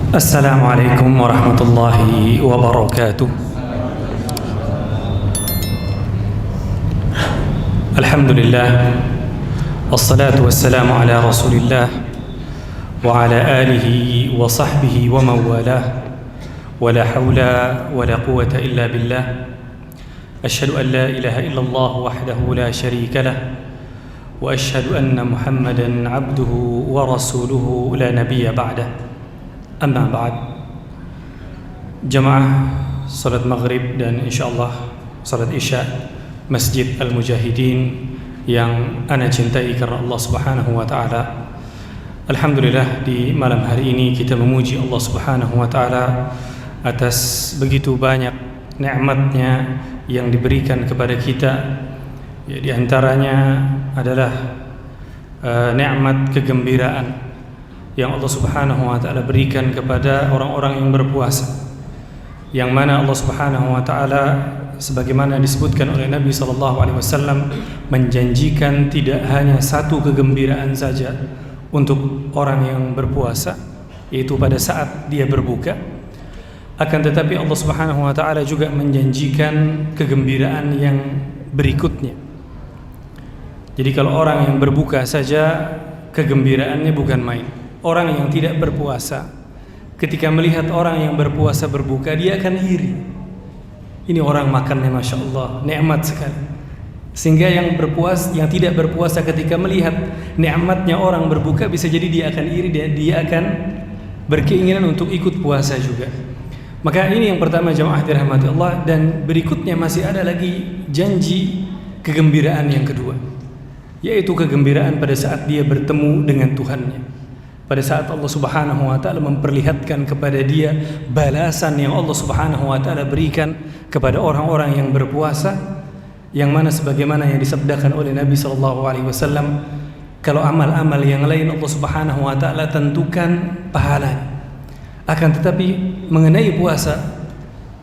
Assalamualaikum warahmatullahi wabarakatuh. Alhamdulillah, wassalatu wassalamu ala rasulillah wa ala alihi wa sahbihi wa mawalah, wa la hawla wa la quwata illa billah. Ashhadu an la ilaha illallah wahdahu la sharika lah, wa ashhadu anna Muhammadan abduhu wa rasuluhu la nabiyya ba'dah. Amma ba'd. Jamaah salat maghrib dan insyaallah salat isya Masjid Al-Mujahidin yang ana cintai karena Allah Subhanahu wa taala. Alhamdulillah, di malam hari ini kita memuji Allah Subhanahu wa taala atas begitu banyak nikmatnya yang diberikan kepada kita. Ya, di antaranya adalah nikmat kegembiraan yang Allah Subhanahu wa taala berikan kepada orang-orang yang berpuasa, yang mana Allah Subhanahu wa taala sebagaimana disebutkan oleh Nabi sallallahu alaihi wasallam menjanjikan tidak hanya satu kegembiraan saja untuk orang yang berpuasa, yaitu pada saat dia berbuka, akan tetapi Allah Subhanahu wa taala juga menjanjikan kegembiraan yang berikutnya. Jadi kalau orang yang berbuka saja kegembiraannya bukan main. Orang yang tidak berpuasa ketika melihat orang yang berpuasa berbuka, dia akan iri. Ini orang makannya Masya Allah, nikmat sekali. Sehingga yang tidak berpuasa ketika melihat nikmatnya orang berbuka, bisa jadi dia akan iri, dia akan berkeinginan untuk ikut puasa juga. Maka ini yang pertama, jamaah dirahmati Allah. Dan berikutnya masih ada lagi janji kegembiraan yang kedua, yaitu kegembiraan pada saat dia bertemu dengan Tuhannya. Pada saat Allah Subhanahu wa taala memperlihatkan kepada dia balasan yang Allah Subhanahu wa taala berikan kepada orang-orang yang berpuasa, yang mana sebagaimana yang disabdakan oleh Nabi sallallahu alaihi wasallam, kalau amal-amal yang lain Allah Subhanahu wa taala tentukan pahalanya, akan tetapi mengenai puasa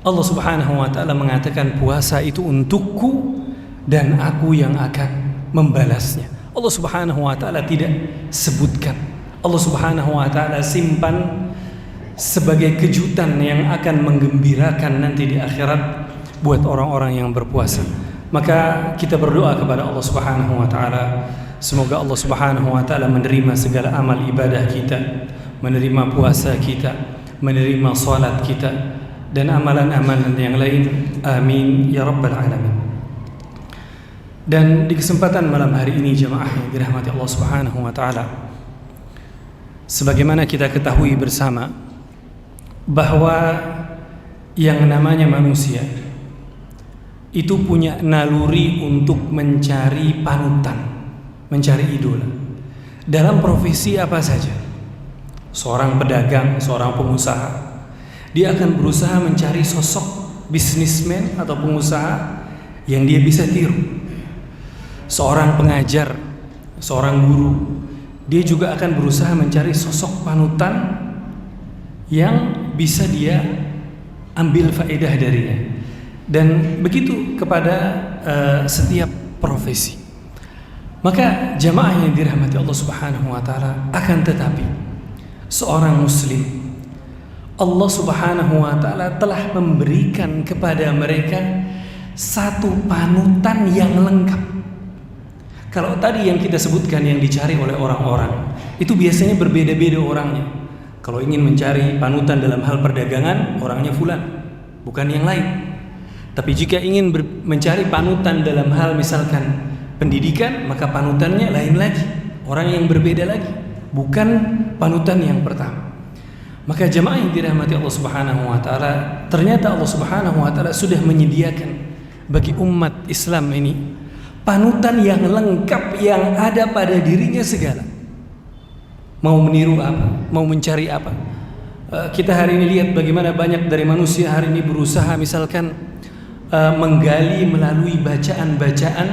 Allah Subhanahu wa taala mengatakan puasa itu untukku dan aku yang akan membalasnya. Allah Subhanahu wa taala tidak sebutkan, Allah Subhanahu wa taala simpan sebagai kejutan yang akan menggembirakan nanti di akhirat buat orang-orang yang berpuasa. Maka kita berdoa kepada Allah Subhanahu wa taala, semoga Allah Subhanahu wa taala menerima segala amal ibadah kita, menerima puasa kita, menerima salat kita dan amalan-amalan yang lain. Amin ya rabbal alamin. Dan di kesempatan malam hari ini, jemaah yang dirahmati Allah Subhanahu wa taala, sebagaimana kita ketahui bersama bahwa yang namanya manusia itu punya naluri untuk mencari panutan, mencari idola dalam profesi apa saja. Seorang pedagang, seorang pengusaha, dia akan berusaha mencari sosok bisnismen atau pengusaha yang dia bisa tiru. Seorang pengajar, seorang guru, dia juga akan berusaha mencari sosok panutan yang bisa dia ambil faedah darinya. Dan begitu kepada setiap profesi. Maka jamaah yang dirahmati Allah Subhanahu wa taala, akan tetapi seorang muslim, Allah Subhanahu wa taala telah memberikan kepada mereka satu panutan yang lengkap. Kalau tadi yang kita sebutkan yang dicari oleh orang-orang itu biasanya berbeda-beda orangnya. Kalau ingin mencari panutan dalam hal perdagangan, orangnya fulan, bukan yang lain. Tapi jika ingin mencari panutan dalam hal misalkan pendidikan, maka panutannya lain lagi, orang yang berbeda lagi, bukan panutan yang pertama. Maka jemaah yang dirahmati Allah Subhanahu wa taala, ternyata Allah Subhanahu wa taala sudah menyediakan bagi umat Islam ini panutan yang lengkap yang ada pada dirinya segala. Mau meniru apa, mau mencari apa. Kita hari ini lihat bagaimana banyak dari manusia hari ini berusaha misalkan menggali melalui bacaan-bacaan,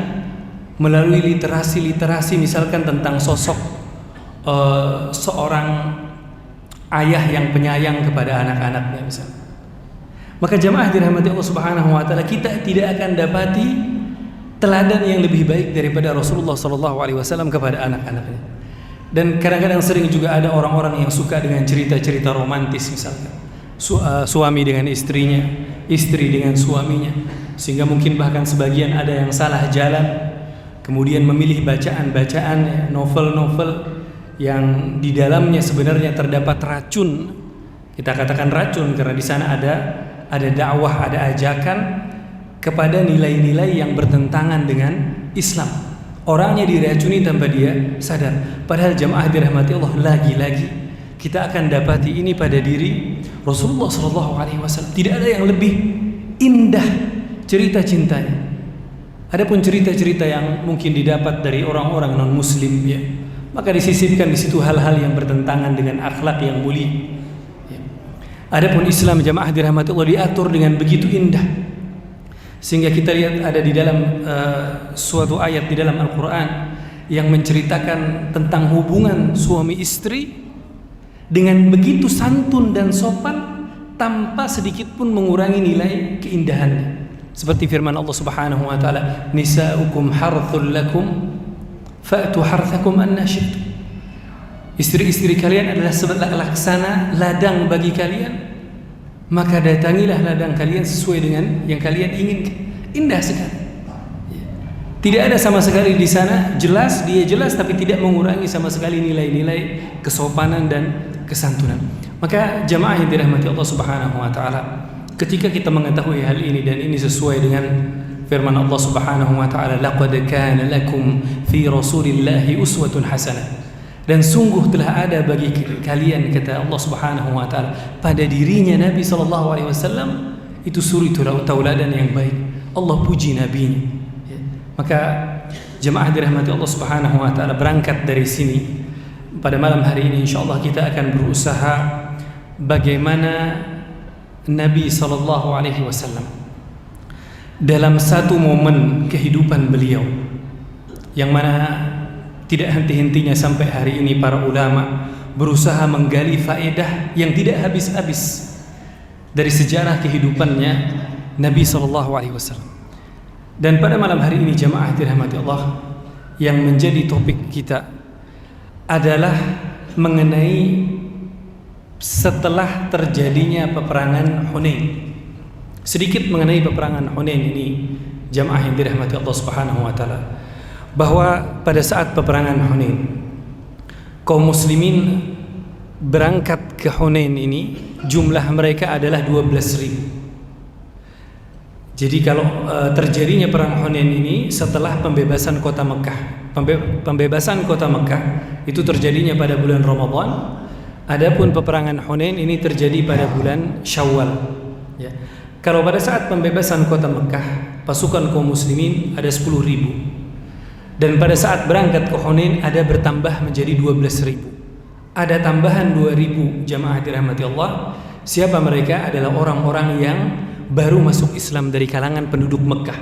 melalui literasi-literasi misalkan tentang sosok seorang ayah yang penyayang kepada anak-anaknya misalnya. Maka jemaah dirahmati Allah Subhanahu wa taala, kita tidak akan dapati teladan yang lebih baik daripada Rasulullah SAW kepada anak-anaknya. Dan kadang-kadang sering juga ada orang-orang yang suka dengan cerita-cerita romantis misalkan. Suami dengan istrinya, istri dengan suaminya. Sehingga mungkin bahkan sebagian ada yang salah jalan, kemudian memilih bacaan-bacaan, novel-novel yang di dalamnya sebenarnya terdapat racun. Kita katakan racun karena di sana ada dakwah, ada ajakan kepada nilai-nilai yang bertentangan dengan Islam. Orangnya diracuni tanpa dia sadar. Padahal jamaah dirahmati Allah, lagi-lagi kita akan dapati ini pada diri Rasulullah SAW. Tidak ada yang lebih indah cerita cintanya. Adapun cerita-cerita yang mungkin didapat dari orang-orang non-Muslim, ya, maka disisipkan di situ hal-hal yang bertentangan dengan akhlak yang mulia. Ya. Adapun Islam jamaah dirahmati Allah diatur dengan begitu indah. Sehingga kita lihat ada di dalam suatu ayat di dalam Al-Quran yang menceritakan tentang hubungan suami istri dengan begitu santun dan sopan tanpa sedikit pun mengurangi nilai keindahannya. Seperti firman Allah Subhanahu wa taala, "Nisa'ukum harthul lakum fa'tu harthakum anna syi'tum." Istri-istri kalian adalah laksana ladang bagi kalian, maka datangilah ladang kalian sesuai dengan yang kalian inginkan. Indah sekali. Tidak ada sama sekali di sana, dia jelas tapi tidak mengurangi sama sekali nilai-nilai kesopanan dan kesantunan. Maka jamaah yang dirahmati Allah Subhanahu wa taala, ketika kita mengetahui hal ini dan ini sesuai dengan firman Allah Subhanahu wa taala, "Laqad kana lakum fi Rasulillahi uswatun hasanah." Dan sungguh telah ada bagi kalian, kata Allah Subhanahu wa taala, pada dirinya Nabi sallallahu alaihi wasallam itu suri tauladan yang baik. Allah puji nabinya. Ya. Maka jemaah dirahmati Allah Subhanahu wa taala, berangkat dari sini pada malam hari ini insyaallah kita akan berusaha bagaimana Nabi sallallahu alaihi wasallam dalam satu momen kehidupan beliau yang mana tidak henti-hentinya sampai hari ini para ulama berusaha menggali faedah yang tidak habis-habis dari sejarah kehidupannya Nabi SAW. Dan pada malam hari ini jamaah dirahmati Allah, yang menjadi topik kita adalah mengenai setelah terjadinya peperangan Hunain. Sedikit mengenai peperangan Hunain ini jamaah yang dirahmati Allah Subhanahu wa taala, bahwa pada saat peperangan Hunain kaum muslimin berangkat ke Hunain ini jumlah mereka adalah 12.000. Jadi kalau terjadinya perang Hunain ini setelah pembebasan kota Mekah. Pembebasan kota Mekah itu terjadinya pada bulan Ramadan. Adapun peperangan Hunain ini terjadi pada bulan Syawal. Ya. Kalau pada saat pembebasan kota Mekah pasukan kaum muslimin ada 10.000. Dan pada saat berangkat ke Hunain ada bertambah menjadi 12.000. Ada tambahan 2.000 jamaah dirahmati Allah. Siapa mereka? Adalah orang-orang yang baru masuk Islam dari kalangan penduduk Mekah.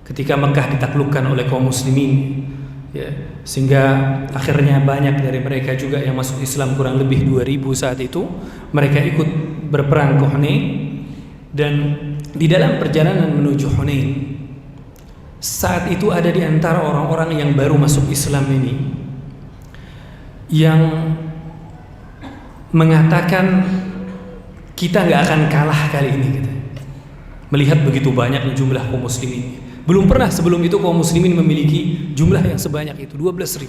Ketika Mekah ditaklukkan oleh kaum muslimin, ya, sehingga akhirnya banyak dari mereka juga yang masuk Islam, kurang lebih 2.000 saat itu. Mereka ikut berperang ke Hunain. Dan di dalam perjalanan menuju Hunain, saat itu ada di antara orang-orang yang baru masuk Islam ini yang mengatakan kita nggak akan kalah kali ini, gitu. Melihat begitu banyak jumlah kaum muslimin, belum pernah sebelum itu kaum muslimin memiliki jumlah yang sebanyak itu, 12.000.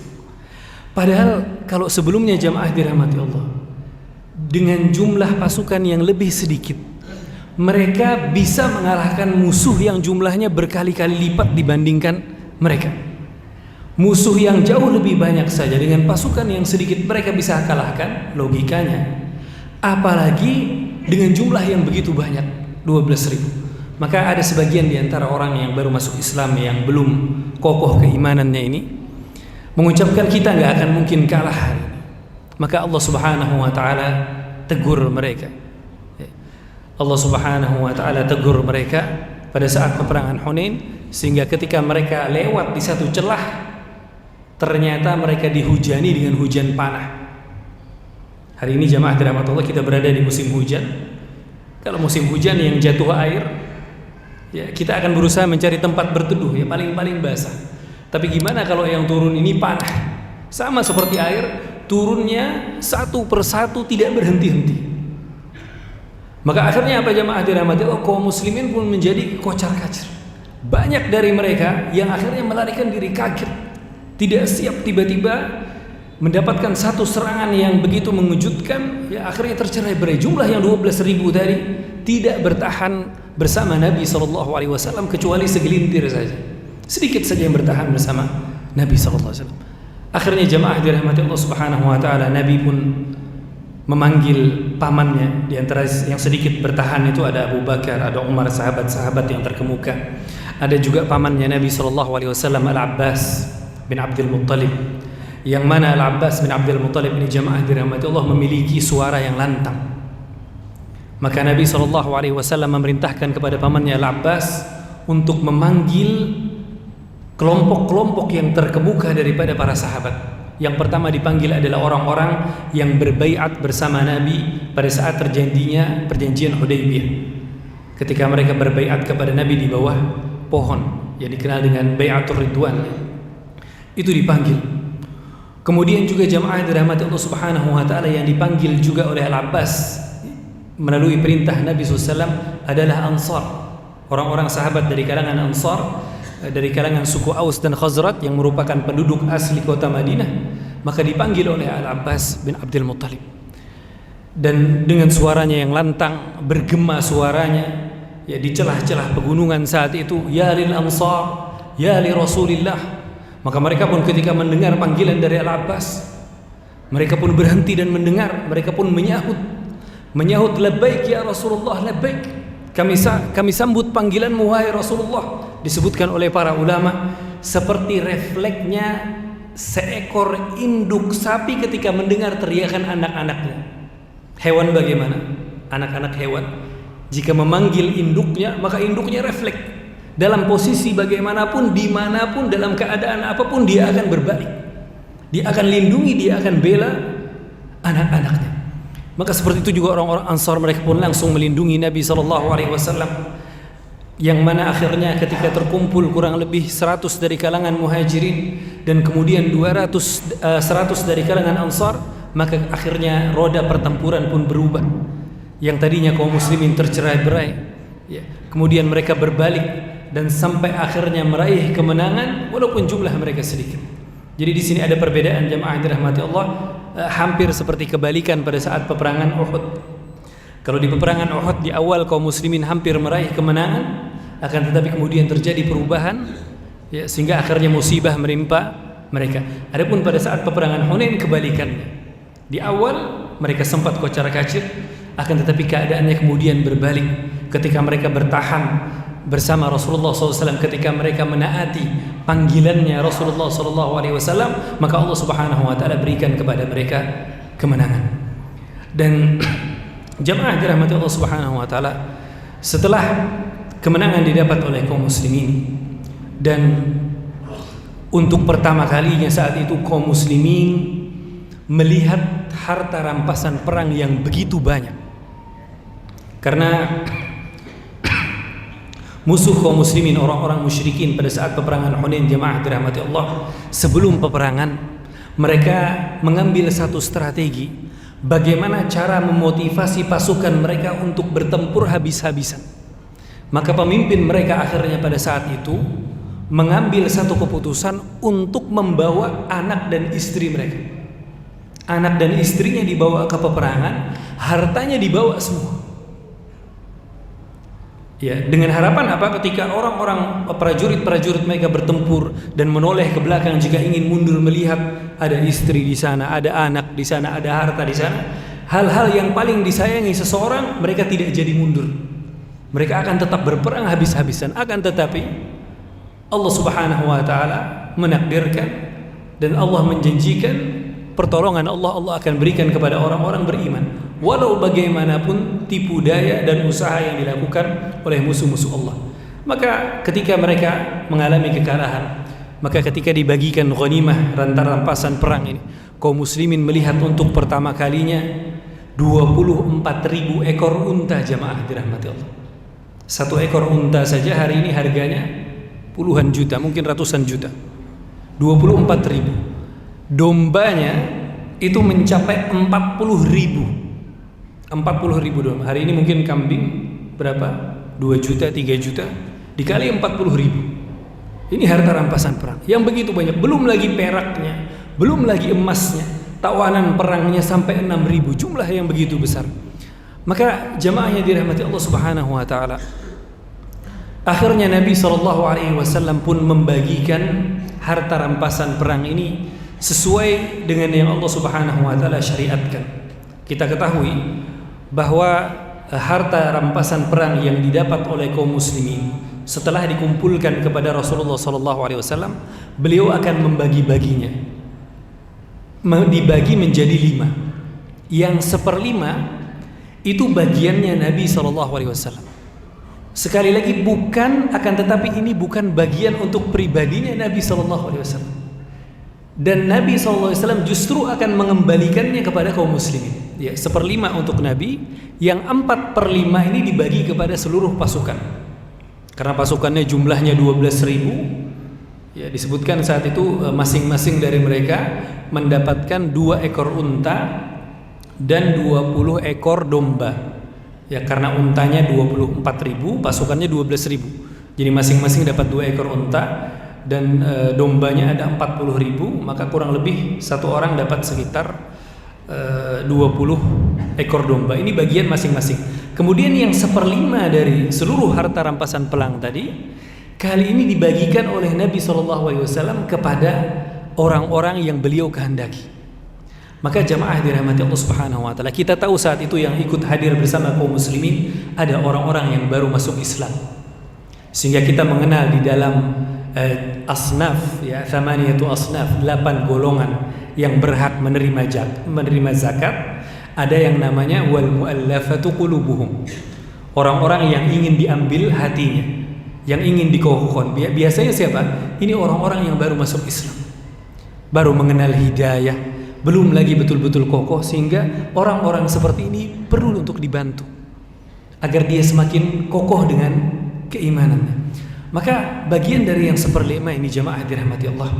Padahal kalau sebelumnya jamaah dirahmati Allah, dengan jumlah pasukan yang lebih sedikit mereka bisa mengalahkan musuh yang jumlahnya berkali-kali lipat dibandingkan mereka. Musuh yang jauh lebih banyak saja dengan pasukan yang sedikit mereka bisa kalahkan, logikanya. Apalagi dengan jumlah yang begitu banyak, 12.000. Maka ada sebagian di antara orang yang baru masuk Islam yang belum kokoh keimanannya ini mengucapkan kita nggak akan mungkin kalah hari ini. Maka Allah Subhanahu wa taala tegur mereka. Allah Subhanahu wa taala tegur mereka pada saat peperangan Hunain, sehingga ketika mereka lewat di satu celah ternyata mereka dihujani dengan hujan panah. Hari ini jamaah dirahmati Allah kita berada di musim hujan. Kalau musim hujan yang jatuh air, ya kita akan berusaha mencari tempat berteduh, ya paling-paling basah. Tapi gimana kalau yang turun ini panah? Sama seperti air, turunnya satu persatu tidak berhenti-henti. Maka akhirnya apa jamaah dirahmati Allah, kaum muslimin pun menjadi kocar-kacir. Banyak dari mereka yang akhirnya melarikan diri, kaget, tidak siap, tiba-tiba mendapatkan satu serangan yang begitu mengejutkan, ya akhirnya tercerai-berai. Jumlah yang 12.000 tadi tidak bertahan bersama Nabi SAW kecuali segelintir saja, sedikit saja yang bertahan bersama Nabi SAW. Akhirnya jamaah dirahmati Allah Subhanahu Wa Taala, Nabi pun memanggil pamannya. Di antara yang sedikit bertahan itu ada Abu Bakar, ada Umar, sahabat-sahabat yang terkemuka. Ada juga pamannya Nabi SAW, Al-Abbas bin Abdul Muttalib, yang mana Al-Abbas bin Abdul Muttalib ini jamaah dirahmati Allah memiliki suara yang lantang. Maka Nabi SAW memerintahkan kepada pamannya Al-Abbas untuk memanggil kelompok-kelompok yang terkemuka daripada para sahabat. Yang pertama dipanggil adalah orang-orang yang berbaiat bersama Nabi pada saat terjadinya perjanjian Hudaybiyah. Ketika mereka berbaiat kepada Nabi di bawah pohon yang dikenal dengan Bai'atur Ridwan, itu dipanggil. Kemudian juga jamaah dirahmati Allah Subhanahu Wa Taala yang dipanggil juga oleh Al-Abbas melalui perintah Nabi SAW adalah Ansar, orang-orang sahabat dari kalangan Ansar, dari kalangan suku Aus dan Khazraj yang merupakan penduduk asli kota Madinah. Maka dipanggil oleh Al-Abbas bin Abdul Muttalib, dan dengan suaranya yang lantang, bergema suaranya, ya di celah-celah pegunungan saat itu, ya lil Ansar, ya li Rasulillah. Maka mereka pun ketika mendengar panggilan dari Al-Abbas, mereka pun berhenti dan mendengar. Mereka pun menyahut labbaik ya Rasulullah, labbaik. Kami sambut panggilanmu wahai Rasulullah. Disebutkan oleh para ulama seperti refleksnya seekor induk sapi ketika mendengar teriakan anak-anaknya. Hewan bagaimana? Anak-anak hewan jika memanggil induknya, maka induknya refleks. Dalam posisi bagaimanapun, dimanapun, dalam keadaan apapun, dia akan berbalik. Dia akan lindungi, dia akan bela anak-anaknya. Maka seperti itu juga orang-orang Ansar, mereka pun langsung melindungi Nabi SAW. Yang mana akhirnya ketika terkumpul kurang lebih 100 dari kalangan Muhajirin dan kemudian 100 dari kalangan Ansar, maka akhirnya roda pertempuran pun berubah. Yang tadinya kaum muslimin tercerai-berai, ya, kemudian mereka berbalik dan sampai akhirnya meraih kemenangan walaupun jumlah mereka sedikit. Jadi di sini ada perbedaan jamaah dirahmati Allah, hampir seperti kebalikan pada saat peperangan Uhud. Kalau di peperangan Uhud di awal kaum muslimin hampir meraih kemenangan, akan tetapi kemudian terjadi perubahan, ya, sehingga akhirnya musibah menimpa mereka. Adapun pada saat peperangan Hunain kebalikannya. Di awal mereka sempat kocar-kacir, akan tetapi keadaannya kemudian berbalik ketika mereka bertahan bersama Rasulullah SAW, ketika mereka menaati panggilannya Rasulullah SAW, maka Allah Subhanahu Wa Taala berikan kepada mereka kemenangan. Dan jamaah dirahmati Allah Subhanahu Wa Taala, setelah kemenangan didapat oleh kaum muslimin, dan untuk pertama kalinya saat itu kaum muslimin melihat harta rampasan perang yang begitu banyak. Karena musuh kaum muslimin, orang-orang musyrikin pada saat peperangan Hunain, jamaah dirahmati Allah, sebelum peperangan mereka mengambil satu strategi bagaimana cara memotivasi pasukan mereka untuk bertempur habis-habisan. Maka pemimpin mereka akhirnya pada saat itu mengambil satu keputusan untuk membawa anak dan istri mereka. Anak dan istrinya dibawa ke peperangan, hartanya dibawa semua. Ya, dengan harapan apa? Ketika orang-orang prajurit-prajurit mereka bertempur dan menoleh ke belakang jika ingin mundur melihat ada istri di sana, ada anak di sana, ada harta di sana, hal-hal yang paling disayangi seseorang, mereka tidak jadi mundur. Mereka akan tetap berperang habis-habisan. Akan tetapi Allah Subhanahu Wa Taala menakdirkan dan Allah menjanjikan pertolongan Allah akan berikan kepada orang-orang beriman, walau bagaimanapun tipu daya dan usaha yang dilakukan oleh musuh-musuh Allah. Maka ketika mereka mengalami kekalahan, maka ketika dibagikan ghanimah, rampasan perang ini, kaum muslimin melihat untuk pertama kalinya 24.000 ekor unta, jamaah dirahmati Allah. Satu ekor unta saja hari ini harganya puluhan juta, mungkin ratusan juta. 24.000. dombanya itu mencapai 40.000. 40.000 domba. Hari ini mungkin kambing berapa? 2 juta, 3 juta dikali 40.000. Ini harta rampasan perang yang begitu banyak. Belum lagi peraknya, belum lagi emasnya, tawanan perangnya sampai 6.000. Jumlah yang begitu besar. Maka jamaahnya dirahmati Allah Subhanahu wa taala. Akhirnya Nabi SAW pun membagikan harta rampasan perang ini sesuai dengan yang Allah Subhanahu wa taala syariatkan. Kita ketahui bahwa harta rampasan perang yang didapat oleh kaum muslimin setelah dikumpulkan kepada Rasulullah SAW, beliau akan membagi-baginya, dibagi menjadi 5. Yang 1/5 itu bagiannya Nabi SAW. Sekali lagi akan tetapi ini bukan bagian untuk pribadinya Nabi SAW. Dan Nabi SAW justru akan mengembalikannya kepada kaum muslimin. Ya, 1/5 untuk Nabi, yang 4/5 ini dibagi kepada seluruh pasukan. Karena pasukannya jumlahnya 12.000. Ya, disebutkan saat itu masing-masing dari mereka mendapatkan 2 ekor unta dan 20 ekor domba. Ya, karena untanya 24.000, pasukannya 12.000. Jadi masing-masing dapat 2 ekor unta dan dombanya ada 40.000, maka kurang lebih satu orang dapat sekitar 20 ekor domba. Ini bagian masing-masing. Kemudian yang 1/5 dari seluruh harta rampasan perang tadi, kali ini dibagikan oleh Nabi SAW kepada orang-orang yang beliau kehendaki. Maka jamaah dirahmati Allah Subhanahu wa taala, kita tahu saat itu yang ikut hadir bersama kaum muslimin ada orang-orang yang baru masuk Islam. Sehingga kita mengenal di dalam asnaf, ya, 8 asnaf, 8 golongan yang berhak menerima zakat. Ada yang namanya wal muallafatu qulubuhum, orang-orang yang ingin diambil hatinya, yang ingin dikokohkan. Biasanya siapa? Ini orang-orang yang baru masuk Islam, baru mengenal hidayah, belum lagi betul-betul kokoh, sehingga orang-orang seperti ini perlu untuk dibantu agar dia semakin kokoh dengan keimanannya. Maka bagian dari yang 1/5 ini jamaah dirahmati Allah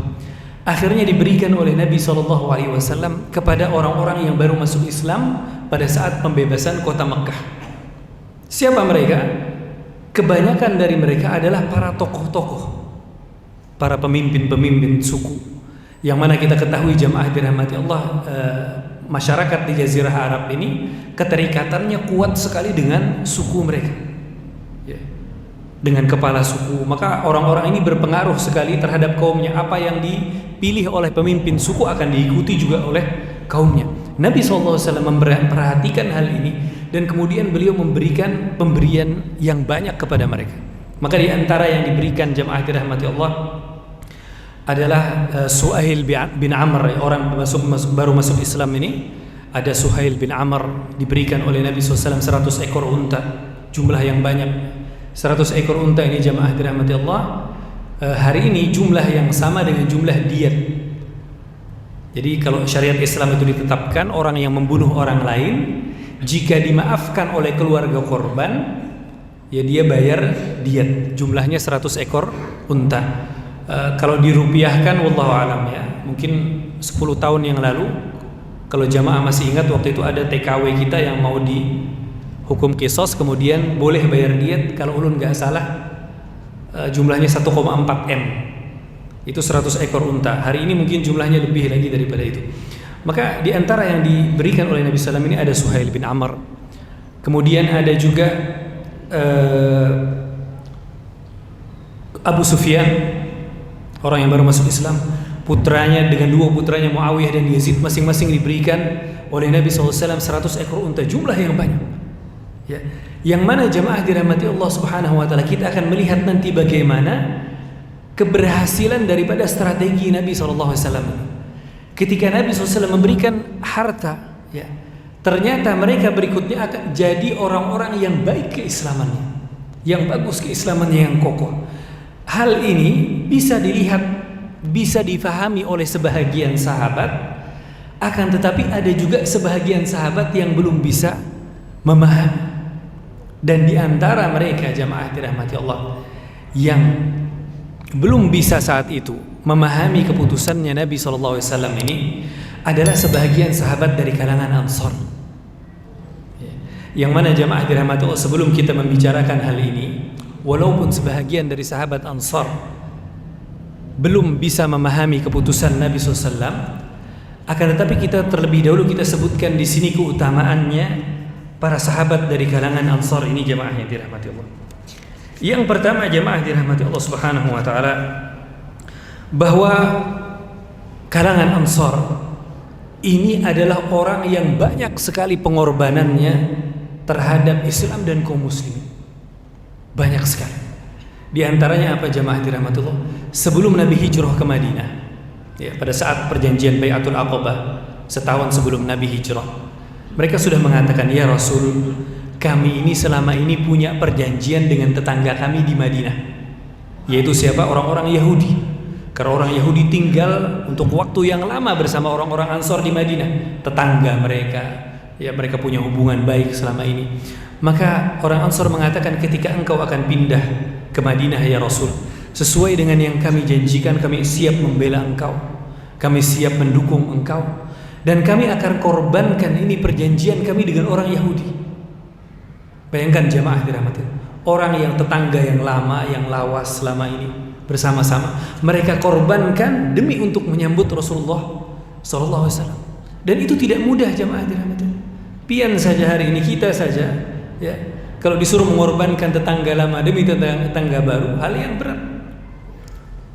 akhirnya diberikan oleh Nabi SAW kepada orang-orang yang baru masuk Islam pada saat pembebasan kota Mekkah. Siapa mereka? Kebanyakan dari mereka adalah para tokoh-tokoh, para pemimpin-pemimpin suku, yang mana kita ketahui jamaah dirahmati Allah, masyarakat di Jazirah Arab ini keterikatannya kuat sekali dengan suku mereka, ya, dengan kepala suku. Maka orang-orang ini berpengaruh sekali terhadap kaumnya. Apa yang dipilih oleh pemimpin suku akan diikuti juga oleh kaumnya. Nabi SAW memperhatikan hal ini dan kemudian beliau memberikan pemberian yang banyak kepada mereka. Maka di antara yang diberikan jamaah dirahmati Allah adalah Suhail bin Amr, orang baru masuk Islam ini. Ada Suhail bin Amr, diberikan oleh Nabi SAW 100 ekor unta, jumlah yang banyak. 100 ekor unta ini jamaah dirahmati Allah, hari ini jumlah yang sama dengan jumlah diyat. Jadi kalau syariat Islam itu ditetapkan, orang yang membunuh orang lain jika dimaafkan oleh keluarga korban, ya dia bayar diyat, jumlahnya 100 ekor unta. Kalau dirupiahkan wallahu alam, ya, mungkin 10 tahun yang lalu, kalau jamaah masih ingat, waktu itu ada TKW kita yang mau dihukum kisos, kemudian boleh bayar diyat, kalau ulun nggak salah jumlahnya 1,4 M. Itu 100 ekor unta. Hari ini mungkin jumlahnya lebih lagi daripada itu. Maka di antara yang diberikan oleh Nabi SAW ini ada Suhail bin Amr. Kemudian ada juga Abu Sufyan, orang yang baru masuk Islam. Putranya dengan 2 putranya Muawiyah dan Yazid masing-masing diberikan oleh Nabi SAW 100 ekor unta, jumlah yang banyak, ya. Yang mana jamaah dirahmati Allah Subhanahu wa taala, kita akan melihat nanti bagaimana keberhasilan daripada strategi Nabi SAW. Ketika Nabi SAW memberikan harta, ya, ternyata mereka berikutnya akan jadi orang-orang yang baik keislamannya, yang bagus keislamannya, yang kokoh. Hal ini bisa dilihat, bisa difahami oleh sebahagian sahabat, akan tetapi ada juga sebahagian sahabat yang belum bisa memahami. Dan di antara mereka jamaah dirahmati Allah yang belum bisa saat itu memahami keputusannya Nabi SAW ini adalah sebahagian sahabat dari kalangan Ansar. Yang mana jamaah dirahmati Allah, sebelum kita membicarakan hal ini, walaupun sebahagian dari sahabat Ansar belum bisa memahami keputusan Nabi SAW, akan tetapi kita terlebih dahulu kita sebutkan di sini keutamaannya para sahabat dari kalangan Ansar ini, jamaah yang dirahmati Allah. Yang pertama, jamaah dirahmati Allah Subhanahu wa taala, bahwa kalangan Ansar ini adalah orang yang banyak sekali pengorbanannya terhadap Islam dan kaum muslimin. Banyak sekali. Di antaranya apa, jamaah dirahmati Allah? Sebelum Nabi hijrah ke Madinah, ya, pada saat perjanjian Bai'atul Aqabah, setahun sebelum Nabi hijrah, mereka sudah mengatakan, ya Rasul, kami ini selama ini punya perjanjian dengan tetangga kami di Madinah, yaitu siapa? Orang-orang Yahudi. Karena orang Yahudi tinggal untuk waktu yang lama bersama orang-orang Ansar di Madinah, tetangga mereka, ya, mereka punya hubungan baik selama ini. Maka orang Ansar mengatakan, ketika engkau akan pindah ke Madinah ya Rasul, sesuai dengan yang kami janjikan, kami siap membela engkau, kami siap mendukung engkau, dan kami akan korbankan ini perjanjian kami dengan orang Yahudi. Bayangkan jamaah dirahmati, orang yang tetangga yang lama, yang lawas selama ini bersama-sama, mereka korbankan demi untuk menyambut Rasulullah sallallahu alaihi wasallam. Dan itu tidak mudah jamaah dirahmati. Pian saja hari ini kita saja, ya, kalau disuruh mengorbankan tetangga lama demi tetangga baru, hal yang berat.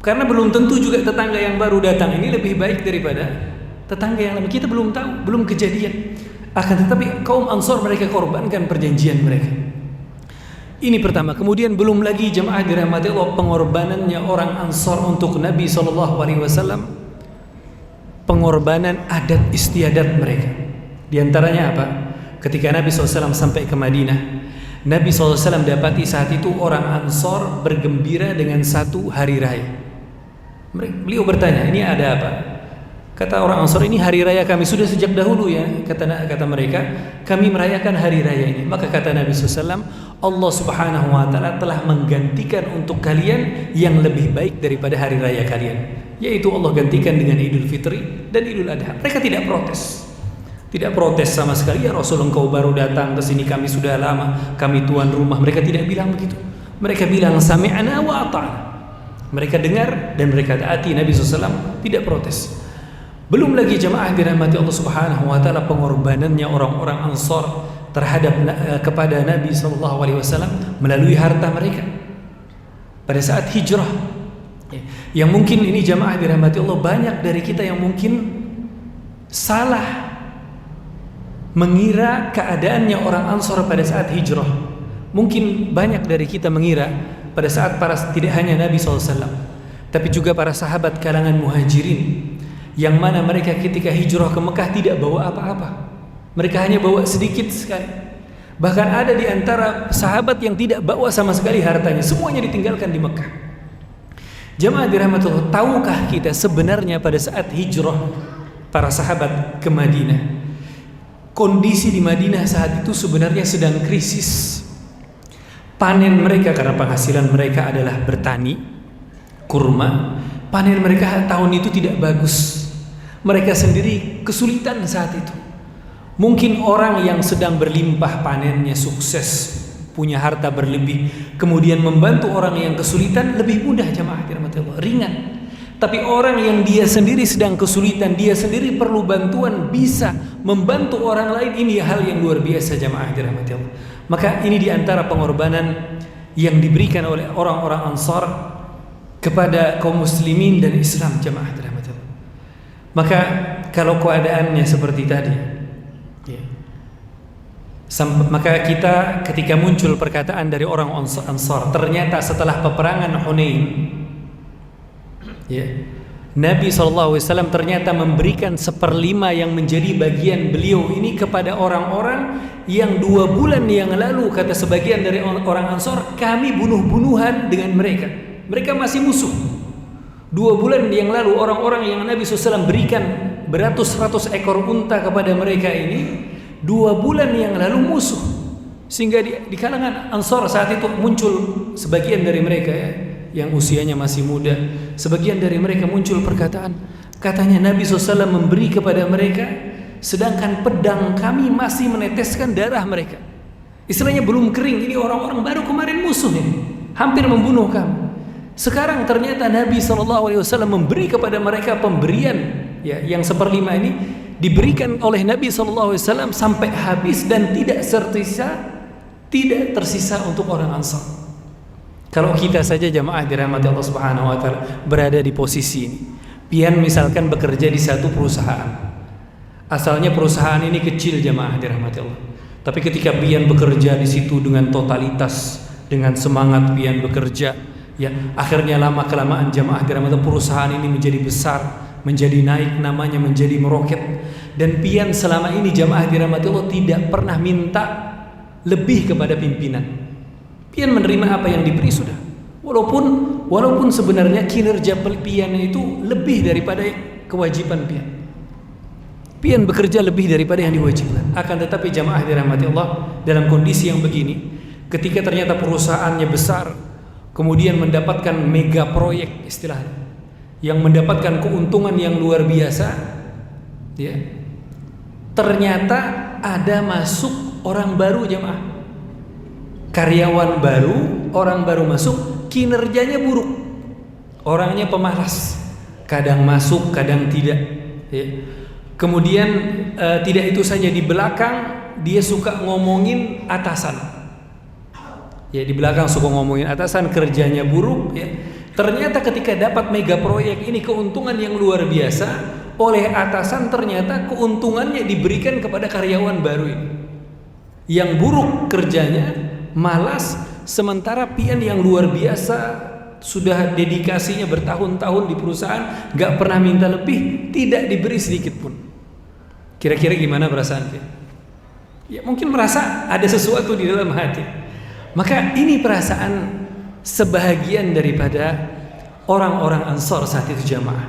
Karena belum tentu juga tetangga yang baru datang ini lebih baik daripada tetangga yang lama. Kita belum tahu, belum kejadian. Akan tetapi kaum Ansar mereka korbankan perjanjian mereka. Ini pertama. Kemudian belum lagi jemaah dirahmati Allah, pengorbanannya orang Ansar untuk Nabi SAW, pengorbanan adat istiadat mereka. Di antaranya apa? Ketika Nabi SAW sampai ke Madinah, Nabi SAW dapati saat itu orang Ansar bergembira dengan satu hari raya. Beliau bertanya, ini ada apa? Kata orang Ansar, ini hari raya kami, sudah sejak dahulu ya, kata mereka, kami merayakan hari raya ini. Maka kata Nabi SAW, Allah Subhanahu wa taala telah menggantikan untuk kalian yang lebih baik daripada hari raya kalian, yaitu Allah gantikan dengan Idul Fitri dan Idul Adha. Mereka tidak protes. Tidak protes sama sekali, ya Rasul engkau baru datang ke sini, kami sudah lama, kami tuan rumah. Mereka tidak bilang begitu. Mereka bilang sami'na wa ata'na. Mereka dengar dan mereka taati. Nabi SAW tidak protes. Belum lagi jemaah dirahmati Allah Subhanahu wa taala, pengorbanannya orang-orang Ansar terhadap kepada Nabi SAW melalui harta mereka pada saat hijrah. Yang mungkin ini jemaah dirahmati Allah, banyak dari kita yang mungkin salah mengira keadaannya orang Ansar pada saat hijrah. Mungkin banyak dari kita mengira pada saat tidak hanya Nabi SAW, tapi juga para sahabat kalangan muhajirin, yang mana mereka ketika hijrah ke Mekah tidak bawa apa-apa. Mereka hanya bawa sedikit sekali. Bahkan ada di antara sahabat yang tidak bawa sama sekali hartanya, semuanya ditinggalkan di Mekah. Jemaah dirahmatullah, tahukah kita sebenarnya pada saat hijrah para sahabat ke Madinah, kondisi di Madinah saat itu sebenarnya sedang krisis. Panen mereka, karena penghasilan mereka adalah bertani kurma, panen mereka tahun itu tidak bagus. Mereka sendiri kesulitan saat itu. Mungkin orang yang sedang berlimpah panennya, sukses, punya harta berlebih, kemudian membantu orang yang kesulitan lebih mudah jemaah dirahmati Allah, ringan. Tapi orang yang dia sendiri sedang kesulitan, dia sendiri perlu bantuan, bisa membantu orang lain, ini hal yang luar biasa jemaah dirahmati Allah. Maka ini diantara pengorbanan yang diberikan oleh orang-orang Ansar kepada kaum muslimin dan Islam jemaah dirahmati Allah. Maka kalau keadaannya seperti tadi, ya, maka kita ketika muncul perkataan dari orang Ansar, ternyata setelah peperangan Hunain, ya, Nabi SAW ternyata memberikan 1/5 yang menjadi bagian beliau ini kepada orang-orang yang 2 bulan yang lalu, kata sebagian dari orang Ansar, kami bunuh-bunuhan dengan mereka. Mereka masih musuh. 2 bulan yang lalu orang-orang yang Nabi SAW berikan beratus-ratus ekor unta kepada mereka ini, 2 bulan yang lalu musuh. Sehingga di kalangan Ansar saat itu muncul sebagian dari mereka, ya, yang usianya masih muda. Sebagian dari mereka muncul perkataan, katanya Nabi SAW memberi kepada mereka, sedangkan pedang kami masih meneteskan darah mereka. Istilahnya belum kering, ini orang-orang baru kemarin musuh ini, hampir membunuh kami. Sekarang ternyata Nabi SAW memberi kepada mereka pemberian, ya, yang 1/5 ini diberikan oleh Nabi SAW sampai habis dan tidak tersisa untuk orang Ansar. Kalau kita saja jamaah dirahmati Allah Subhanahu wa taala berada di posisi ini, pian misalkan bekerja di satu perusahaan. Asalnya perusahaan ini kecil jamaah dirahmati Allah. Tapi ketika pian bekerja di situ dengan totalitas, dengan semangat pian bekerja, ya, akhirnya lama kelamaan jamaah dirahmati Allah, perusahaan ini menjadi besar, menjadi naik namanya, menjadi meroket. Dan pian selama ini jamaah dirahmati Allah tidak pernah minta lebih kepada pimpinan. Pian menerima apa yang diberi sudah. Walaupun sebenarnya kinerja pian itu lebih daripada kewajiban pian. Pian bekerja lebih daripada yang diwajibkan. Akan tetapi jamaah dirahmati Allah, dalam kondisi yang begini, ketika ternyata perusahaannya besar, kemudian mendapatkan mega proyek istilahnya, yang mendapatkan keuntungan yang luar biasa, ya, ternyata ada masuk orang baru jamaah, karyawan baru, orang baru masuk, kinerjanya buruk, orangnya pemalas, kadang masuk kadang tidak, ya. Kemudian tidak itu saja, di belakang dia suka ngomongin atasan, ya, di belakang suka ngomongin atasan, kerjanya buruk, ya. Ternyata ketika dapat mega proyek ini keuntungan yang luar biasa oleh atasan, ternyata keuntungannya diberikan kepada karyawan baru ini yang buruk kerjanya, malas, sementara pian yang luar biasa sudah dedikasinya bertahun-tahun di perusahaan, gak pernah minta lebih, tidak diberi sedikit pun. Kira-kira gimana perasaan pian? Ya mungkin merasa ada sesuatu di dalam hati. Maka ini perasaan sebahagian daripada orang-orang Ansar saat itu jamaah.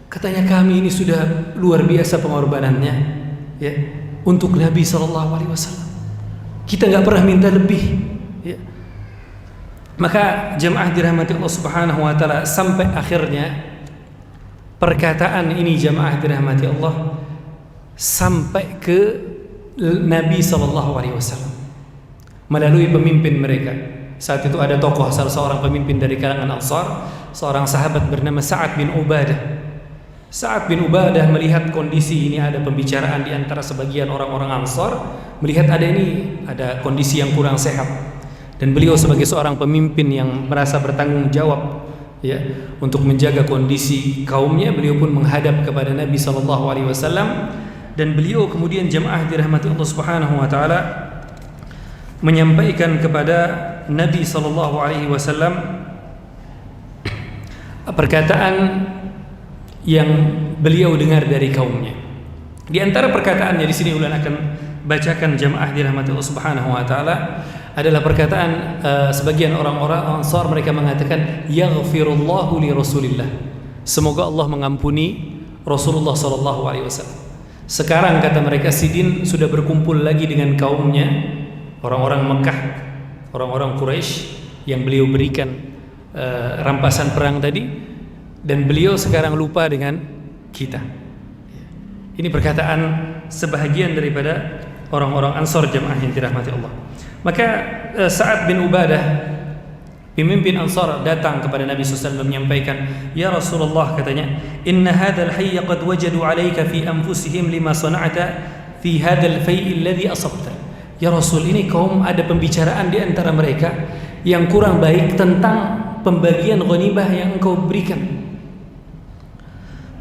Katanya kami ini sudah luar biasa pengorbanannya, ya, untuk Nabi SAW. Kita nggak pernah minta lebih, ya. Maka jamaah dirahmati Allah Subhanahu wa taala, sampai akhirnya perkataan ini jamaah dirahmati Allah sampai ke Nabi SAW melalui pemimpin mereka. Saat itu ada tokoh, salah seorang pemimpin dari kalangan Ansar, seorang sahabat bernama Sa'ad bin Ubadah. Sa'ad bin Ubadah melihat kondisi ini, ada pembicaraan di antara sebagian orang-orang Ansar, melihat ada kondisi yang kurang sehat, dan beliau sebagai seorang pemimpin yang merasa bertanggung jawab, ya, untuk menjaga kondisi kaumnya, beliau pun menghadap kepada Nabi SAW, dan beliau kemudian jamaah dirahmati Allah Subhanahu wa taala menyampaikan kepada Nabi SAW perkataan yang beliau dengar dari kaumnya. Di antara perkataannya di sini ulan akan bacakan jamaah dirahmati Allah Subhanahu wa taala adalah perkataan sebagian orang-orang Ansar, mereka mengatakan yaghfirullahu li Rasulillah. Semoga Allah mengampuni Rasulullah sallallahu alaihi wasallam. Sekarang kata mereka Sidin sudah berkumpul lagi dengan kaumnya, orang-orang Mekah, orang-orang Quraisy yang beliau berikan rampasan perang tadi, dan beliau sekarang lupa dengan kita. Ini perkataan sebahagian daripada orang-orang Ansar jamaah yang dirahmati Allah. Maka Sa'ad bin Ubadah, pemimpin Ansar, datang kepada Nabi SAW menyampaikan, ya Rasulullah, katanya, inna hadzal hayy qad wajadu 'alaika fi anfusihim lima sana'ta fi hadzal fai' alladhi asabta. Ya Rasul, ini kaum ada pembicaraan di antara mereka yang kurang baik tentang pembagian ghanimah yang engkau berikan.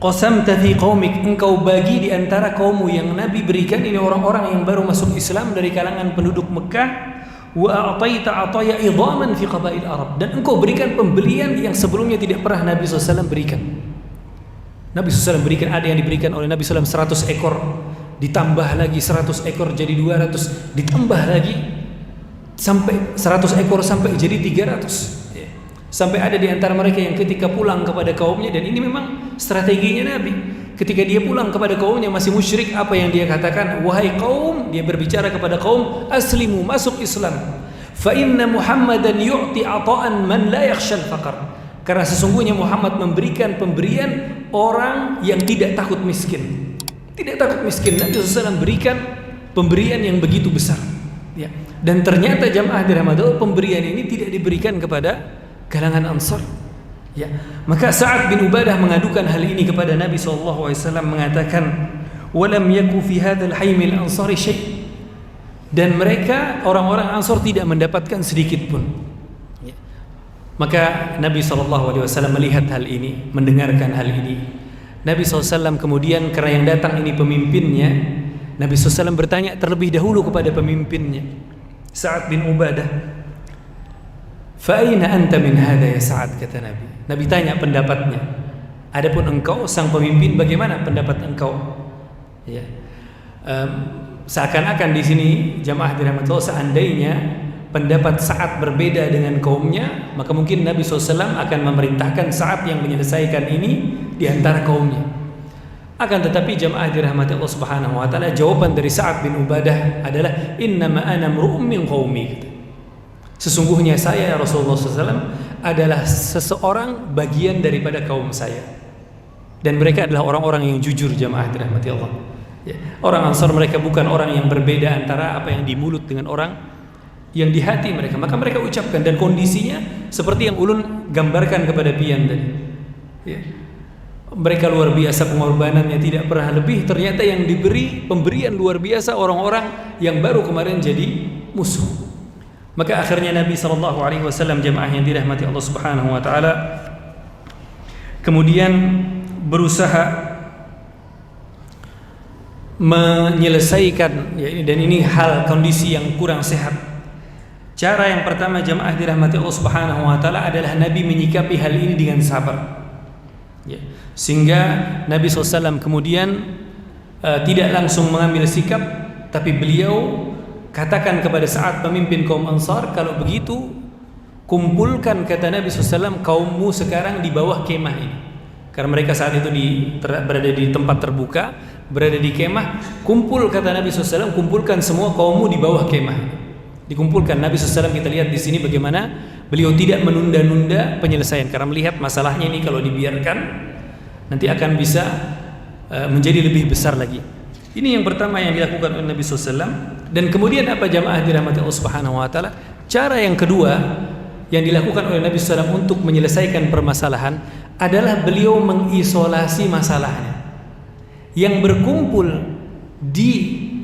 Qasamta fi qaumik, engkau bagi di antara kaummu, yang Nabi berikan ini orang-orang yang baru masuk Islam dari kalangan penduduk Mekah. Wa a'taita ataya idhaman fi qabail Arab, dan engkau berikan pembelian yang sebelumnya tidak pernah Nabi SAW berikan. Nabi SAW berikan, ada yang diberikan oleh Nabi SAW 100 ekor, ditambah lagi 100 ekor jadi 200, ditambah lagi sampai 100 ekor sampai jadi 300. Sampai ada di antara mereka yang ketika pulang kepada kaumnya, dan ini memang strateginya Nabi, ketika dia pulang kepada kaumnya masih musyrik, apa yang dia katakan? Wahai kaum, dia berbicara kepada kaum, aslimu, masuk Islam, fa inna Muhammadan yu'ti ata'an man la yakhshal faqr. Karena sesungguhnya Muhammad memberikan pemberian orang yang tidak takut miskin. Tidak takut miskin. Nabi SAW berikan pemberian yang begitu besar. Ya. Dan ternyata jamaah dirahmati Allah, pemberian ini tidak diberikan kepada kalangan Ansar. Ya. Maka Sa'ad bin Ubadah mengadukan hal ini kepada Nabi SAW, mengatakan, "Walam yaku fi hadzal haymil ansari syai'." Dan mereka orang-orang Ansar tidak mendapatkan sedikit pun. Ya. Maka Nabi SAW melihat hal ini, mendengarkan hal ini. Nabi SAW kemudian, karena yang datang ini pemimpinnya, Nabi SAW bertanya terlebih dahulu kepada pemimpinnya, Sa'ad bin Ubadah, "Fa aina anta min hadha ya Sa'ad?" kata Nabi. Nabi tanya pendapatnya. Adapun engkau sang pemimpin, bagaimana pendapat engkau? Ya. Seakan-akan di sini jamaah dirahmati Allah, seandainya pendapat Sa'ad berbeda dengan kaumnya, maka mungkin Nabi SAW akan memerintahkan Sa'ad yang menyelesaikan ini di antara kaumnya. Akan tetapi jamaah dirahmati Allah Subhanahu wa taala, jawaban dari Sa'ad bin Ubadah adalah, "Innama ana mru'um min qaumi." Sesungguhnya saya, Rasulullah SAW, adalah seseorang bagian daripada kaum saya. Dan mereka adalah orang-orang yang jujur, jamaah dirahmati Allah. Ya. Orang Ansar mereka bukan orang yang berbeda antara apa yang di mulut dengan orang yang di hati mereka. Maka mereka ucapkan, dan kondisinya seperti yang ulun gambarkan kepada pian tadi. Ya. Mereka luar biasa pengorbanannya, tidak pernah lebih. Ternyata yang diberi pemberian luar biasa orang-orang yang baru kemarin jadi musuh. Maka akhirnya Nabi SAW, jamaah yang dirahmati Allah Subhanahu wa taala, kemudian berusaha menyelesaikan, ya, dan ini hal kondisi yang kurang sehat. Cara yang pertama jamaah dirahmati Allah Subhanahu wa taala adalah Nabi menyikapi hal ini dengan sabar. Ya. Sehingga Nabi SAW kemudian tidak langsung mengambil sikap, tapi beliau katakan kepada Sa'ad, pemimpin kaum Ansar, "Kalau begitu kumpulkan," kata Nabi SAW, "kaummu sekarang di bawah kemah ini." Karena mereka saat itu berada di tempat terbuka, berada di kemah. "Kumpul," kata Nabi SAW, "kumpulkan semua kaummu di bawah kemah." Dikumpulkan. Nabi SAW, kita lihat di sini bagaimana beliau tidak menunda-nunda penyelesaian, karena melihat masalahnya ini kalau dibiarkan nanti akan bisa menjadi lebih besar lagi. Ini yang pertama yang dilakukan oleh Nabi SAW. Dan kemudian apa jamaah dirahmati Allah Subhanahu wa taala? Cara yang kedua yang dilakukan oleh Nabi SAW untuk menyelesaikan permasalahan adalah beliau mengisolasi masalahnya. Yang berkumpul di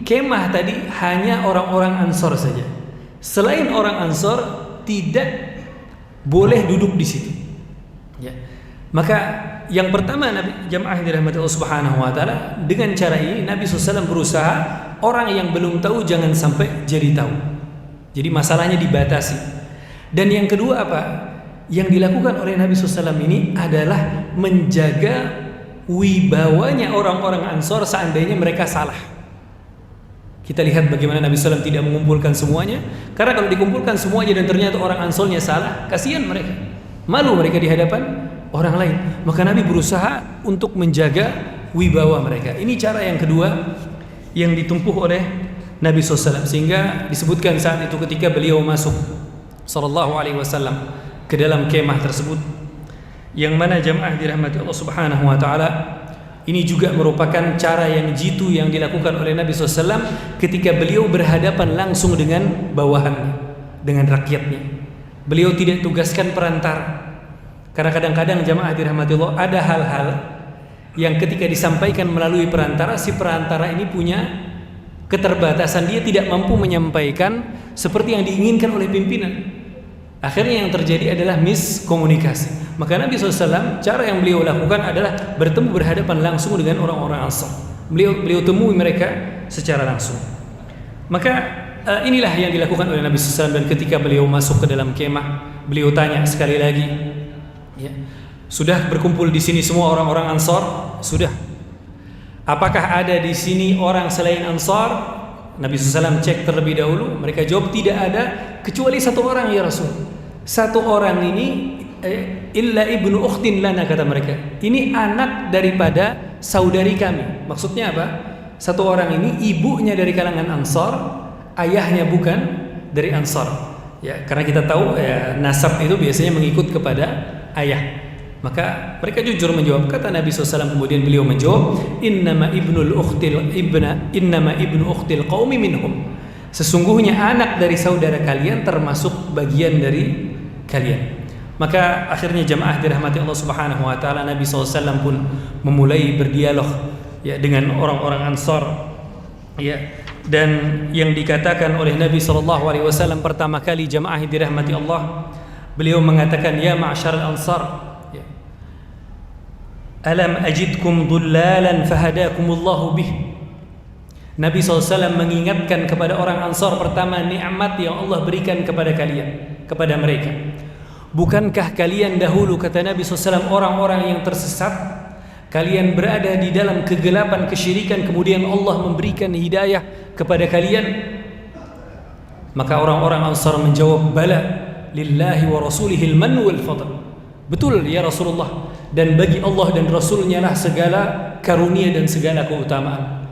kemah tadi hanya orang-orang Ansor saja. Selain orang Ansor tidak boleh duduk di situ. Ya. Maka yang pertama, Nabi, jamaah yang dirahmati Allah Subhanahu wa taala, dengan cara ini Nabi SAW berusaha orang yang belum tahu jangan sampai jadi tahu. Jadi masalahnya dibatasi. Dan yang kedua apa? Yang dilakukan oleh Nabi SAW ini adalah menjaga wibawanya orang-orang Ansor seandainya mereka salah. Kita lihat bagaimana Nabi SAW tidak mengumpulkan semuanya, karena kalau dikumpulkan semuanya dan ternyata orang Ansornya salah, kasihan mereka, malu mereka di hadapan orang lain. Maka Nabi berusaha untuk menjaga wibawa mereka. Ini cara yang kedua yang ditempuh oleh Nabi SAW, sehingga disebutkan saat itu ketika beliau masuk sallallahu alaihi wasallam ke dalam kemah tersebut, yang mana jamaah dirahmati Allah Subhanahu wa taala, ini juga merupakan cara yang jitu yang dilakukan oleh Nabi SAW ketika beliau berhadapan langsung dengan bawahannya, dengan rakyatnya. Beliau tidak tugaskan perantara. Karena kadang-kadang jamaah dirahmati Allah, ada hal-hal yang ketika disampaikan melalui perantara, si perantara ini punya keterbatasan, dia tidak mampu menyampaikan seperti yang diinginkan oleh pimpinan. Akhirnya yang terjadi adalah miskomunikasi. Maka Nabi SAW, cara yang beliau lakukan adalah bertemu berhadapan langsung dengan orang-orang Ansar. Beliau temui mereka secara langsung. Maka inilah yang dilakukan oleh Nabi SAW. Dan ketika beliau masuk ke dalam kemah, beliau tanya sekali lagi, ya, sudah berkumpul di sini semua orang-orang Ansar? Sudah. Apakah ada di sini orang selain Ansar? Nabi SAW cek terlebih dahulu. Mereka jawab tidak ada, kecuali satu orang ya Rasul. Satu orang ini illa ibnu ukhtin lana, kata mereka. Ini anak daripada saudari kami. Maksudnya apa? Satu orang ini ibunya dari kalangan Ansar, ayahnya bukan dari Ansar. Ya, karena kita tahu nasab itu biasanya mengikut kepada ayah. Maka mereka jujur menjawab. Kata Nabi SAW, kemudian beliau menjawab, innama ibnu ukhtil qaumi minhum. Sesungguhnya anak dari saudara kalian termasuk bagian dari kalian. Maka akhirnya jamaah dirahmati Allah Subhanahu wa taala, Nabi SAW pun memulai berdialog ya dengan orang-orang Ansar ya. Dan yang dikatakan oleh Nabi SAW pertama kali jamaah dirahmati Allah, beliau mengatakan, ya ma'syaral ansar, ya, alam ajidkum dhullalan fahadakumullahu bih. Nabi SAW mengingatkan kepada orang Ansar pertama nikmat yang Allah berikan kepada kalian, kepada mereka. Bukankah kalian dahulu, kata Nabi SAW, orang-orang yang tersesat? Kalian berada di dalam kegelapan kesyirikan, kemudian Allah memberikan hidayah kepada kalian. Maka orang-orang Ansar menjawab, bala lillahi wa rasulihil man wal fadl. Betul ya Rasulullah, dan bagi Allah dan Rasulnya lah segala karunia dan segala keutamaan.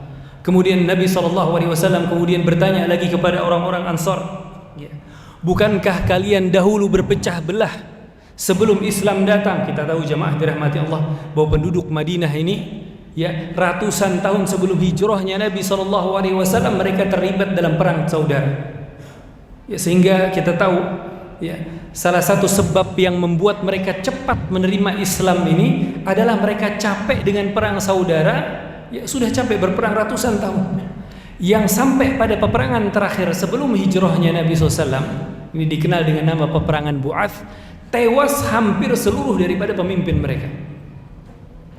Kemudian Nabi SAW kemudian bertanya lagi kepada orang-orang Ansar, ya, bukankah kalian dahulu berpecah belah sebelum Islam datang? Kita tahu jamaah dirahmati Allah bahwa penduduk Madinah ini ya ratusan tahun sebelum hijrahnya Nabi SAW mereka terlibat dalam perang saudara. Ya, sehingga kita tahu ya salah satu sebab yang membuat mereka cepat menerima Islam ini adalah mereka capek dengan perang saudara. Ya, sudah capek berperang ratusan tahun. Yang sampai pada peperangan terakhir sebelum hijrahnya Nabi SAW, ini dikenal dengan nama peperangan Bu'ath, tewas hampir seluruh daripada pemimpin mereka.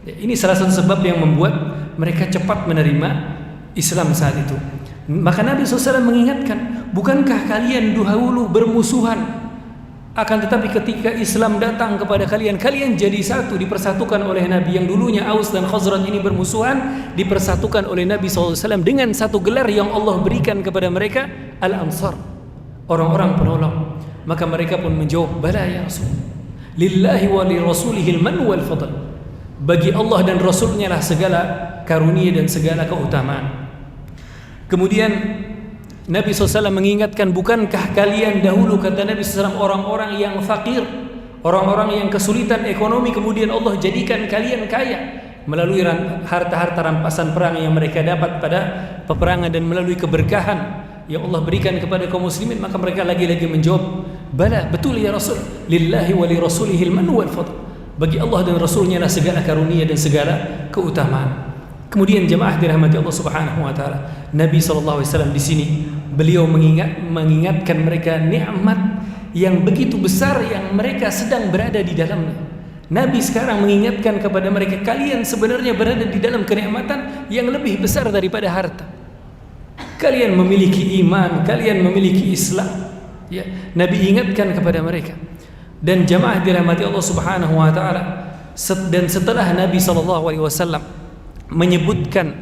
Ya, ini salah satu sebab yang membuat mereka cepat menerima Islam saat itu. Maka Nabi SAW mengingatkan, bukankah kalian dahulu bermusuhan? Akan tetapi ketika Islam datang kepada kalian, kalian jadi satu, dipersatukan oleh Nabi. Yang dulunya Aus dan Khazraj ini bermusuhan, dipersatukan oleh Nabi SAW dengan satu gelar yang Allah berikan kepada mereka, Al-Ansar, orang-orang penolong. Maka mereka pun menjawab, bala ya Rasul, lillahi wa li rasulihil man wal fadl. Bagi Allah dan Rasulnya lah segala karunia dan segala keutamaan. Kemudian Nabi SAW mengingatkan, bukankah kalian dahulu, kata Nabi SAW, orang-orang yang fakir, orang-orang yang kesulitan ekonomi, kemudian Allah jadikan kalian kaya melalui harta-harta rampasan perang yang mereka dapat pada peperangan dan melalui keberkahan yang Allah berikan kepada kaum muslimin. Maka mereka lagi-lagi menjawab, bala, betul ya Rasul, lillahi wa li rasulihil man wal fadl. Bagi Allah dan Rasulnya lah segala karunia dan segala keutamaan. Kemudian jemaah dirahmati Allah Subhanahu wa taala, Nabi SAW di sini beliau mengingatkan mereka nikmat yang begitu besar yang mereka sedang berada di dalamnya. Nabi sekarang mengingatkan kepada mereka, kalian sebenarnya berada di dalam kenikmatan yang lebih besar daripada harta. Kalian memiliki iman, kalian memiliki Islam. Ya, Nabi ingatkan kepada mereka. Dan jemaah dirahmati Allah Subhanahu wa taala, dan setelah Nabi SAW menyebutkan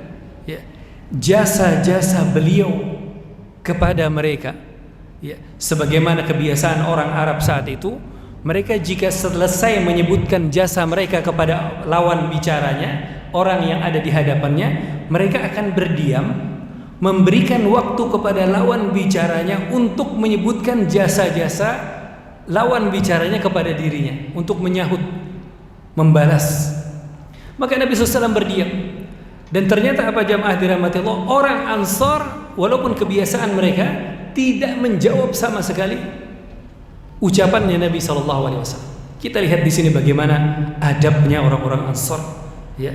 ya, jasa-jasa beliau kepada mereka ya, sebagaimana kebiasaan orang Arab saat itu, mereka jika selesai menyebutkan jasa mereka kepada lawan bicaranya, orang yang ada di hadapannya, mereka akan berdiam, memberikan waktu kepada lawan bicaranya untuk menyebutkan jasa-jasa lawan bicaranya kepada dirinya, untuk menyahut, membalas. Maka Nabi SAW berdiam. Dan ternyata apa jamaah dirahmati Allah, orang Ansar walaupun kebiasaan mereka tidak menjawab sama sekali ucapannya Nabi SAW. Kita lihat di sini bagaimana adabnya orang-orang Ansar, ya.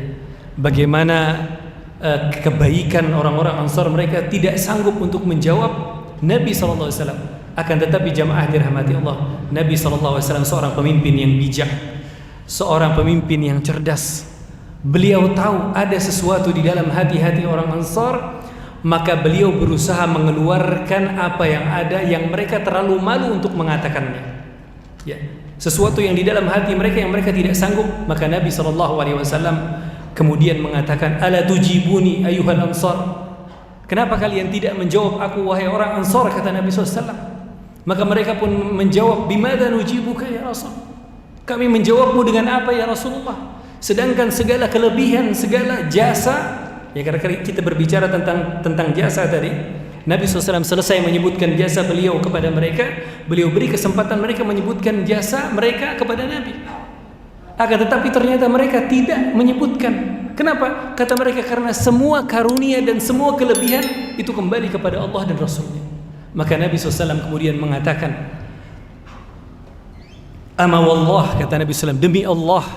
Bagaimana kebaikan orang-orang Ansar, mereka tidak sanggup untuk menjawab Nabi SAW. Akan tetapi jamaah dirahmati Allah, Nabi SAW seorang pemimpin yang bijak, seorang pemimpin yang cerdas. Beliau tahu ada sesuatu di dalam hati-hati orang Ansar, maka beliau berusaha mengeluarkan apa yang ada yang mereka terlalu malu untuk mengatakannya. Ya, sesuatu yang di dalam hati mereka yang mereka tidak sanggup. Maka Nabi SAW kemudian mengatakan, ala tujibuni ayuhal Ansar. Kenapa kalian tidak menjawab aku wahai orang Ansar, kata Nabi SAW. Maka mereka pun menjawab, bimada nujibuka ya Rasul. Kami menjawabmu dengan apa ya Rasulullah? Sedangkan segala kelebihan, segala jasa, ya karena kita berbicara tentang jasa tadi, Nabi SAW selesai menyebutkan jasa beliau kepada mereka, beliau beri kesempatan mereka menyebutkan jasa mereka kepada Nabi. Akan tetapi ternyata mereka tidak menyebutkan. Kenapa? Kata mereka karena semua karunia dan semua kelebihan itu kembali kepada Allah dan Rasulnya. Maka Nabi SAW kemudian mengatakan, Ama wallah, kata Nabi SAW, demi Allah,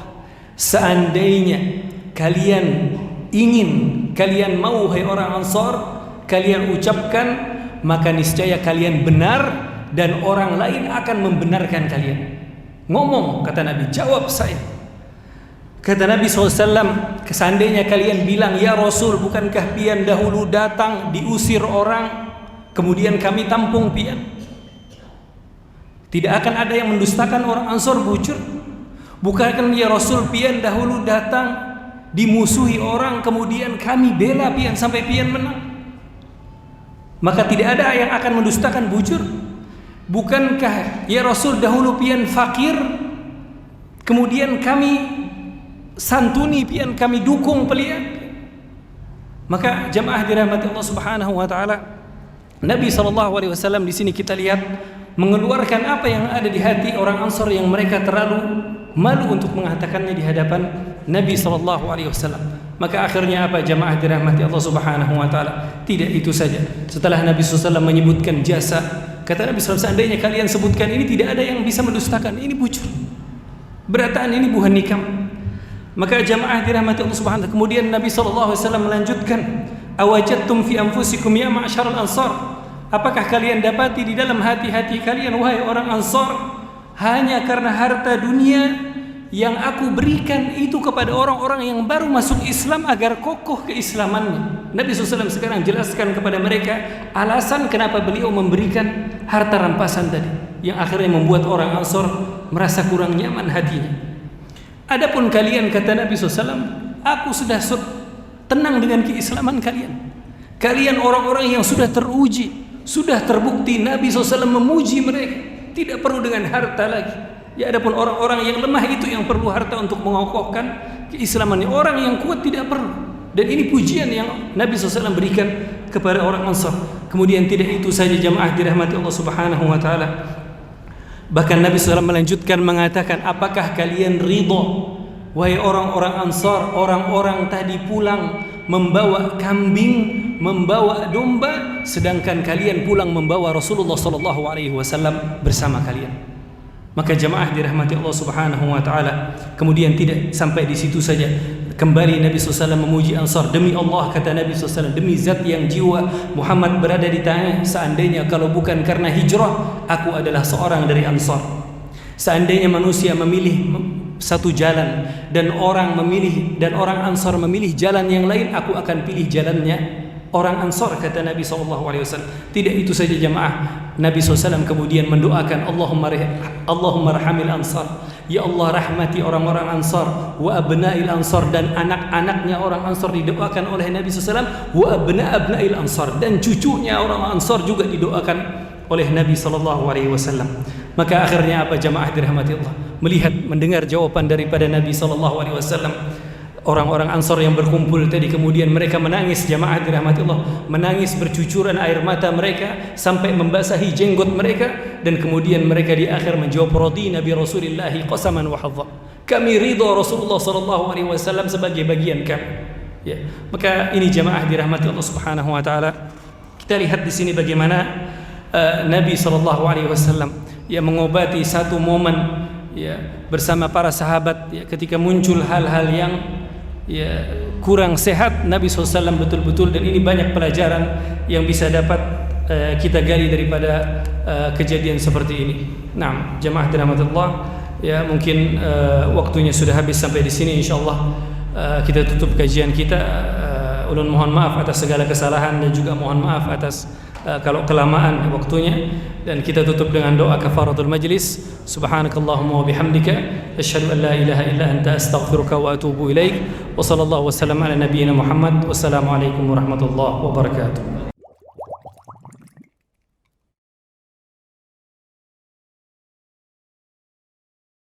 seandainya kalian ingin, kalian mau, hai orang Ansar, kalian ucapkan, maka niscaya kalian benar dan orang lain akan membenarkan kalian. Ngomong, kata Nabi, jawab saya. Kata Nabi SAW, seandainya kalian bilang, ya Rasul, bukankah pian dahulu datang diusir orang, kemudian kami tampung pian? Tidak akan ada yang mendustakan orang Ansar bujur. Bukankah ya Rasul, pian dahulu datang dimusuhi orang, kemudian kami bela pian sampai pian menang? Maka tidak ada yang akan mendustakan bujur. Bukankah ya Rasul dahulu pian fakir, kemudian kami santuni pian, kami dukung pelian? Maka jamaah dirahmati Allah Subhanahu wa taala, Nabi SAW di sini kita lihat mengeluarkan apa yang ada di hati orang Ansar yang mereka terlalu malu untuk mengatakannya di hadapan Nabi SAW. Maka akhirnya apa jamaah dirahmati Allah Subhanahu wa taala? Tidak itu saja. Setelah Nabi SAW menyebutkan jasa, kata Nabi SAW, seandainya kalian sebutkan ini, tidak ada yang bisa mendustakan. Ini bujur, berataan ini bukan nikam. Maka jamaah dirahmati Allah Subhanahu wa taala, kemudian Nabi SAW melanjutkan, awajadtum fi anfusikum ya ma'syaral ansar, apakah kalian dapati di dalam hati-hati kalian, wahai orang Ansar, hanya karena harta dunia yang aku berikan itu kepada orang-orang yang baru masuk Islam agar kokoh keislamannya? Nabi SAW sekarang jelaskan kepada mereka alasan kenapa beliau memberikan harta rampasan tadi, yang akhirnya membuat orang Ansar merasa kurang nyaman hatinya. Adapun kalian, kata Nabi SAW, aku sudah tenang dengan keislaman kalian. Kalian orang-orang yang sudah teruji, sudah terbukti Nabi SAW memuji mereka, tidak perlu dengan harta lagi. Ya, adapun orang-orang yang lemah itu yang perlu harta untuk mengokohkan keislamannya. Orang yang kuat tidak perlu. Dan ini pujian yang Nabi SAW berikan kepada orang Ansar. Kemudian tidak itu saja jamaah dirahmati Allah Subhanahu wa taala. Bahkan Nabi SAW melanjutkan mengatakan, apakah kalian ridha, wahai orang-orang Ansar, orang-orang tadi pulang membawa kambing, membawa domba, sedangkan kalian pulang membawa Rasulullah SAW bersama kalian? Maka jamaah dirahmati Allah Subhanahu wa taala, kemudian tidak sampai di situ saja. Kembali Nabi SAW memuji Ansar. Demi Allah, kata Nabi SAW, demi zat yang jiwa Muhammad berada di tangannya, seandainya kalau bukan karena hijrah, aku adalah seorang dari Ansar. Seandainya manusia memilih satu jalan dan orang Ansar memilih jalan yang lain, aku akan pilih jalannya orang Ansar, kata Nabi SAW. Tidak itu saja jamaah, Nabi SAW kemudian mendoakan, Allahumma rahamil Ansar, ya Allah rahmati orang-orang Ansar, wa abna'il Ansar, dan anak-anaknya orang Ansar didoakan oleh Nabi SAW, wa abna'il Ansar, dan cucunya orang Ansar juga didoakan oleh Nabi SAW. Maka akhirnya apa jamaah dirahmati Allah? Melihat, mendengar jawaban daripada Nabi SAW, orang-orang Ansar yang berkumpul tadi kemudian mereka menangis, jamaah dirahmati Allah, menangis bercucuran air mata mereka sampai membasahi jenggot mereka, dan kemudian mereka di akhir menjawab, radina bi Rasulillahi qasaman wa hadza, kami ridha Rasulullah SAW sebagai bagian kami. Ya, maka ini jamaah dirahmati Allah Subhanahu wa taala. Kita lihat di sini bagaimana Nabi SAW ya mengobati satu momen ya bersama para sahabat ya, ketika muncul hal-hal yang ya kurang sehat, Nabi SAW betul-betul, dan ini banyak pelajaran yang bisa dapat kita gali daripada kejadian seperti ini. Nah, jamaah dirahmatullah, ya mungkin waktunya sudah habis sampai di sini. Insyaallah kita tutup kajian kita. Ulun mohon maaf atas segala kesalahan dan juga mohon maaf atas kalau kelamaan waktunya, dan kita tutup dengan doa kafaratul majlis. Subhanakallahumma wa bihamdika asyhadu an la ilaha illa anta astaghfiruka wa atubu ilaik. Wa sallallahu wasallam ala nabiyyina Muhammad. Wassalamu alaikum warahmatullahi wabarakatuh.